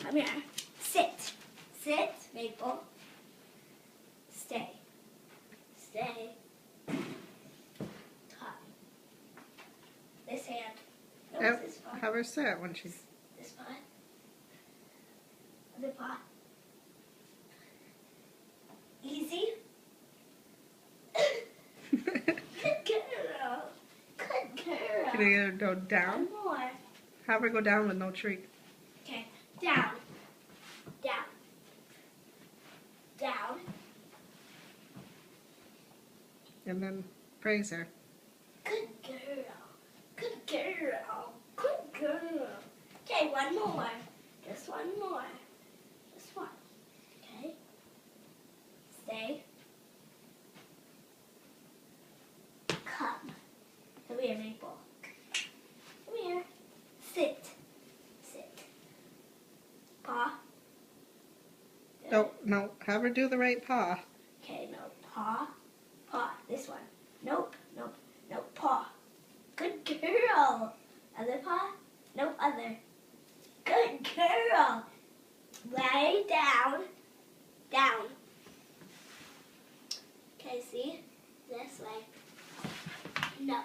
Come here. Sit. Sit, Maple. Stay. Stay. Top. This hand. No, this paw. Have her sit when she's... This paw. Other paw. Easy. Good girl. Good girl. Can you go down? One more. Have her go down with no treat. Okay. Down. Down. Down. And then praise her. Good girl. Good girl. Good girl. Okay, one more. Just one more. Just one. Okay. Stay. Come. Come here, Maple. Come here. Sit. Sit. Paw. No, no. Have her do the right paw. Okay, no. Paw. Paw. This one. Nope. Nope. Nope. Paw. Good girl. Other paw? Nope. Other. Good girl. Lay down. Down. Okay, see? This way. No.